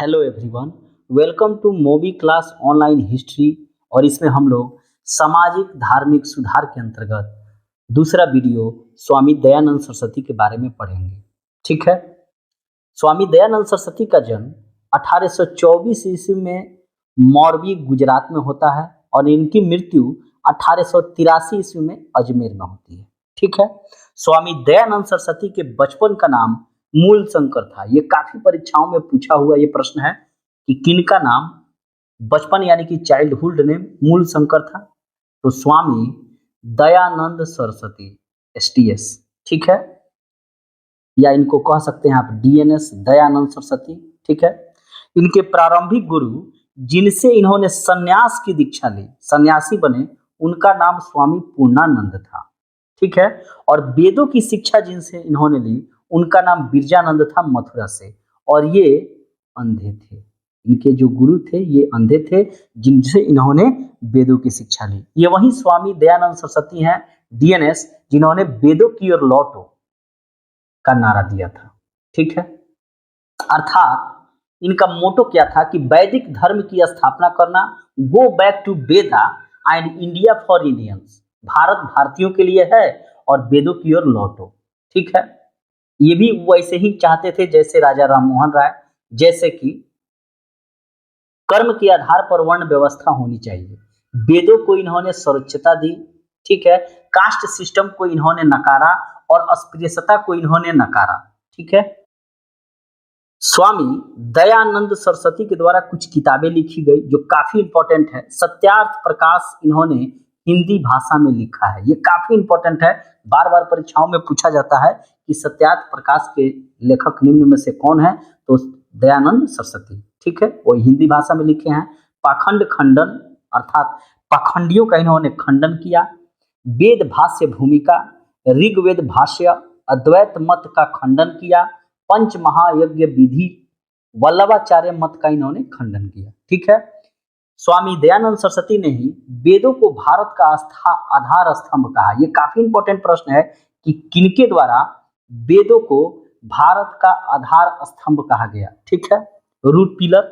Hello everyone, welcome to Mobi class online history. और इसमें हम लोग सामाजिक धार्मिक सुधार के अंतर्गत दूसरा वीडियो स्वामी दयानंद सरस्वती के बारे में पढ़ेंगे। ठीक है। स्वामी दयानंद सरस्वती का जन्म 1824 ईस्वी में मौरवी गुजरात में होता है और इनकी मृत्यु 1883 ईस्वी में अजमेर में होती है। ठीक है। स्वामी दयानंद सरस्वती के बचपन का नाम मूल शंकर था। ये काफी परीक्षाओं में पूछा हुआ ये प्रश्न है कि किनका नाम बचपन यानी कि चाइल्डहुड नेम मूल शंकर था। तो स्वामी दयानंद सरस्वती, STS। ठीक है, या इनको कह सकते हैं आप DNS, दयानंद सरस्वती। ठीक है। इनके प्रारंभिक गुरु जिनसे इन्होंने सन्यास की दीक्षा ली, सन्यासी बने, उनका नाम स्वामी पूर्णानंद था। ठीक है। और वेदों की शिक्षा जिनसे इन्होंने ली उनका नाम बिरजानंद था, मथुरा से। और ये अंधे थे। इनके जो गुरु थे ये अंधे थे जिनसे इन्होंने वेदों की शिक्षा ली। ये वही स्वामी दयानंद सरस्वती हैं, DNS, जिन्होंने वेदों की ओर लौटो का नारा दिया था। ठीक है। अर्थात इनका मोटो क्या था कि वैदिक धर्म की स्थापना करना, go back to Veda and India for Indians. Bharat भारतीयों के लिए है और वेदों की ओर लौटो। ठीक है। ये भी वैसे ही चाहते थे जैसे राजा राममोहन राय, जैसे कि कर्म के आधार पर वर्ण व्यवस्था होनी चाहिए। वेदों को इन्होंने सर्वोच्चता दी। ठीक है। कास्ट सिस्टम को इन्होंने नकारा और अस्पृश्यता को इन्होंने नकारा। ठीक है। स्वामी दयानंद सरस्वती के द्वारा कुछ किताबें लिखी गई जो काफी इंपॉर्टेंट है। सत्यार्थ प्रकाश इन्होंने हिंदी भाषा में लिखा है। ये काफी इंपॉर्टेंट है, बार बार परीक्षाओं में पूछा जाता है कि सत्यार्थ प्रकाश के लेखक निम्न में से कौन है, तो दयानंद सरस्वती। ठीक है, वो हिंदी भाषा में लिखे हैं। पाखंड खंडन अर्थात पाखंडियों का इन्होंने खंडन किया। वेद भाष्य भूमिका, ऋग्वेद भाष्य, अद्वैत मत का खंडन किया। पंच महायज्ञ विधि, वल्लभाचार्य मत का इन्होंने खंडन किया। ठीक है। स्वामी दयानंद सरस्वती ने ही वेदों को भारत का आधार स्तंभ कहा। ये काफी इंपॉर्टेंट प्रश्न है कि किनके द्वारा वेदों को भारत का आधार स्तंभ कहा गया। ठीक है, रूट पिलर।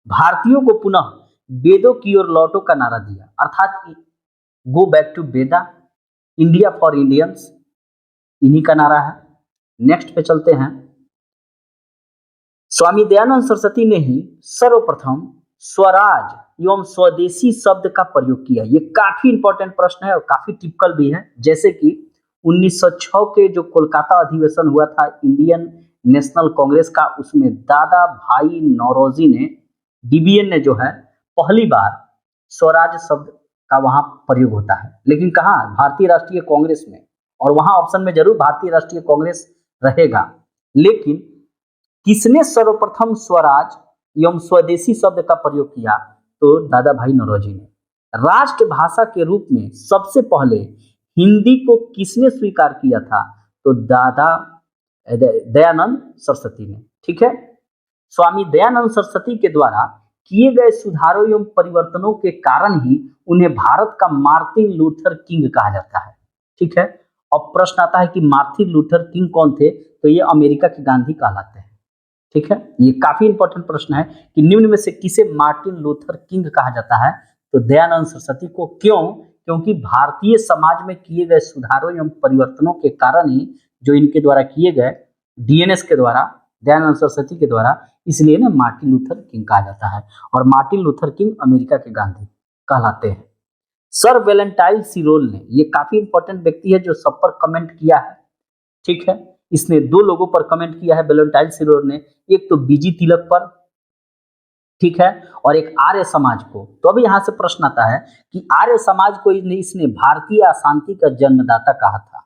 भारतीयों को पुनः वेदों की ओर लौटो का नारा दिया, अर्थात go back to Veda, India for Indians, इन्हीं का नारा है। नेक्स्ट पे चलते हैं। स्वामी दयानंद सरस्वती ने ही सर्वप्रथम स्वराज एवं स्वदेशी शब्द का प्रयोग किया। ये काफी इंपॉर्टेंट प्रश्न है और काफी टिपिकल भी है। जैसे कि 1906 के जो कोलकाता अधिवेशन हुआ था इंडियन नेशनल कांग्रेस का, उसमें दादा भाई नौरोजी ने, DBN ने जो है पहली बार स्वराज शब्द का वहां प्रयोग होता है। लेकिन कहाँ? भारतीय राष्ट्रीय कांग्रेस में। और वहां ऑप्शन में जरूर भारतीय राष्ट्रीय कांग्रेस रहेगा, लेकिन किसने सर्वप्रथम स्वराज एवं स्वदेशी शब्द का प्रयोग किया? तो दादा भाई नौरोजी ने। राष्ट्रभाषा के रूप में सबसे पहले हिंदी को किसने स्वीकार किया था? तो दादा दयानंद सरस्वती ने। ठीक है। स्वामी दयानंद सरस्वती के द्वारा किए गए सुधारों एवं परिवर्तनों के कारण ही उन्हें भारत का मार्टिन लूथर किंग कहा जाता है। ठीक है। अब प्रश्न आता है कि मार्टिन लूथर किंग कौन थे? तो ये अमेरिका के गांधी कहलाते हैं। ठीक है। ये काफी इंपॉर्टेंट प्रश्न है कि निम्न में से किसे मार्टिन लूथर किंग कहा जाता है? तो दयानंद सरस्वती को। क्यों? क्योंकि भारतीय समाज में किए गए सुधारों एवं परिवर्तनों के कारण ही जो इनके द्वारा किए गए, DNS के द्वारा, दयानंद सरस्वती के द्वारा, इसलिए ना मार्टिन लूथर किंग कहा जाता है। और मार्टिन लूथर किंग अमेरिका के गांधी कहलाते हैं। सर वेलेंटाइन सिरोल ने, ये काफी इंपॉर्टेंट व्यक्ति है जो सब पर कमेंट किया है। ठीक है। इसने दो लोगों पर कमेंट किया है वेलेंटाइन सिरोल ने, एक तो बीजी तिलक पर, ठीक है, और एक आर्य समाज को। तो अब यहां से प्रश्न आता है कि आर्य समाज को इसने भारतीय अशांति का जन्मदाता कहा था।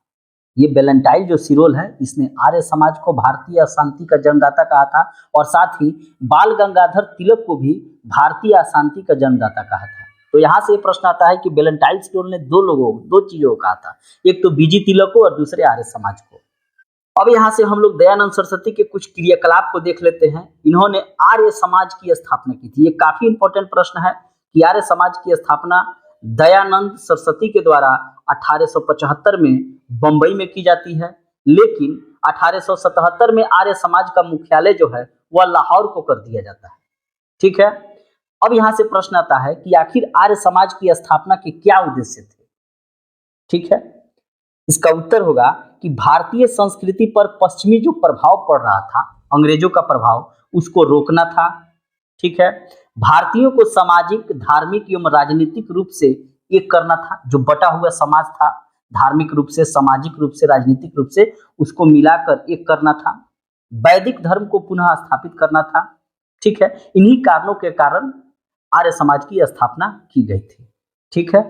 ये वेलेंटाइन जो सिरोल है, इसने आर्य समाज को भारतीय अशांति का जन्मदाता कहा था और साथ ही बाल गंगाधर तिलक को भी भारतीय अशांति का जन्मदाता कहा था। तो यहाँ से प्रश्न आता है कि वेलेंटाइन सिरोल ने दो चीजों को कहा था, एक तो बीजी तिलक को और दूसरे आर्य समाज को। अब यहाँ से हम लोग दयानंद सरस्वती के कुछ क्रियाकलाप को देख लेते हैं। इन्होंने आर्य समाज की स्थापना की थी। ये काफी इंपॉर्टेंट प्रश्न है कि आर्य समाज की स्थापना दयानंद सरस्वती के द्वारा 1875 में बंबई में की जाती है, लेकिन 1877 में आर्य समाज का मुख्यालय जो है वह लाहौर को कर दिया जाता है। ठीक है, अब यहाँ से प्रश्न आता है कि आखिर आर्य समाज की स्थापना के क्या उद्देश्य थे। ठीक है, इसका उत्तर होगा कि भारतीय संस्कृति पर पश्चिमी जो प्रभाव पड़ रहा था, अंग्रेजों का प्रभाव, उसको रोकना था। ठीक है, भारतीयों को सामाजिक, धार्मिक एवं राजनीतिक रूप से एक करना था। जो बटा हुआ समाज था, धार्मिक रूप से, सामाजिक रूप से, राजनीतिक रूप से, उसको मिलाकर एक करना था। वैदिक धर्म को पुनः स्थापित करना था। ठीक है, इन्हीं कारणों के कारण आर्य समाज की स्थापना की गई थी। ठीक है,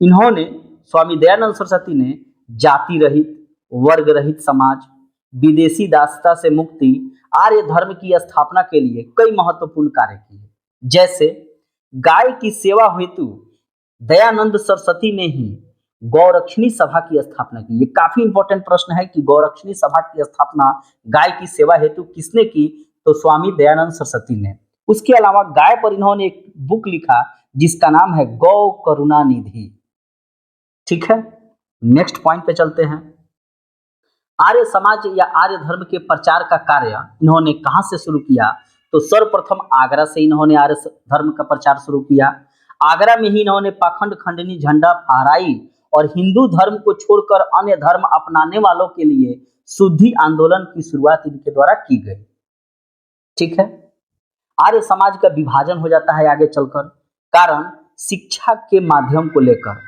इन्होंने, स्वामी दयानंद सरस्वती ने जाति रहित, वर्ग रहित समाज, विदेशी दासता से मुक्ति, आर्य धर्म की स्थापना के लिए कई महत्वपूर्ण कार्य किए। जैसे गाय की सेवा हेतु दयानंद सरस्वती ने ही गौरक्षणी सभा की स्थापना की। ये काफी इंपॉर्टेंट प्रश्न है कि गौरक्षणी सभा की स्थापना गाय की सेवा हेतु किसने की, तो स्वामी दयानंद सरस्वती ने। उसके अलावा गाय पर इन्होंने एक बुक लिखा जिसका नाम है गौ करुणा निधि। ठीक है, नेक्स्ट पॉइंट पे चलते हैं। आर्य समाज या आर्य धर्म के प्रचार का कार्य इन्होंने कहां से शुरू किया, तो सर्वप्रथम आगरा से इन्होंने आर्य धर्म का प्रचार शुरू किया। आगरा में ही इन्होंने पाखंड खंडनी झंडा फहराई और हिंदू धर्म को छोड़कर अन्य धर्म अपनाने वालों के लिए शुद्धि आंदोलन की शुरुआत इनके द्वारा की गई। ठीक है, आर्य समाज का विभाजन हो जाता है आगे चलकर, कारण शिक्षा के माध्यम को लेकर।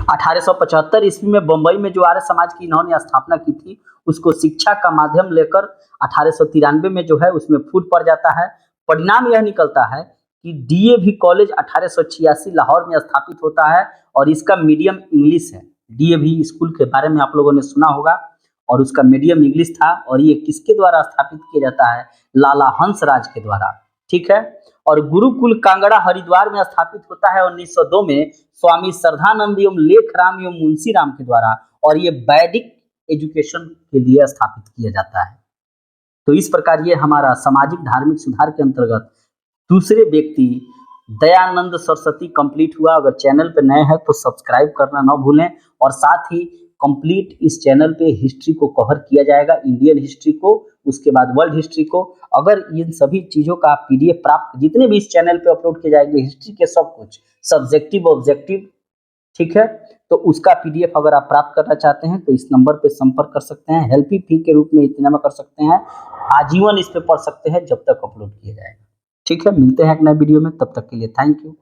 1875 ईस्वी में बंबई में जो आर्य समाज की इन्होंने स्थापना की थी, उसको शिक्षा का माध्यम लेकर 1893 में जो है उसमें फूट पड़ जाता है। परिणाम यह निकलता है कि डीएवी कॉलेज 1886 लाहौर में स्थापित होता है और इसका मीडियम इंग्लिश है। डीएवी स्कूल के बारे में आप लोगों ने सुना होगा, और उसका मीडियम इंग्लिश था। और ये किसके द्वारा स्थापित किया जाता है, लाला हंसराज के द्वारा। ठीक है, और गुरुकुल कांगड़ा हरिद्वार में स्थापित होता है 1902 में स्वामी श्रद्धानंद एवं लेखराम एवं मुंशी राम के द्वारा, और ये वैदिक एजुकेशन के लिए स्थापित किया जाता है। तो इस प्रकार ये हमारा सामाजिक धार्मिक सुधार के अंतर्गत दूसरे व्यक्ति दयानंद सरस्वती कंप्लीट हुआ। अगर चैनल पे नए हैं तो सब्सक्राइब करना ना भूलें, और साथ ही कंप्लीट इस चैनल पे हिस्ट्री को कवर किया जाएगा, इंडियन हिस्ट्री को, उसके बाद वर्ल्ड हिस्ट्री को। अगर इन सभी चीज़ों का पीडीएफ प्राप्त, जितने भी इस चैनल पे अपलोड किए जाएंगे हिस्ट्री के सब कुछ, सब्जेक्टिव ऑब्जेक्टिव, ठीक है, तो उसका पीडीएफ अगर आप प्राप्त करना चाहते हैं तो इस नंबर पे संपर्क कर सकते हैं। हेल्पी फी के रूप में इतना में कर सकते हैं, आजीवन इस पे पढ़ सकते हैं जब तक अपलोड किया जाएगा। ठीक है, मिलते हैं एक नए वीडियो में, तब तक के लिए थैंक यू।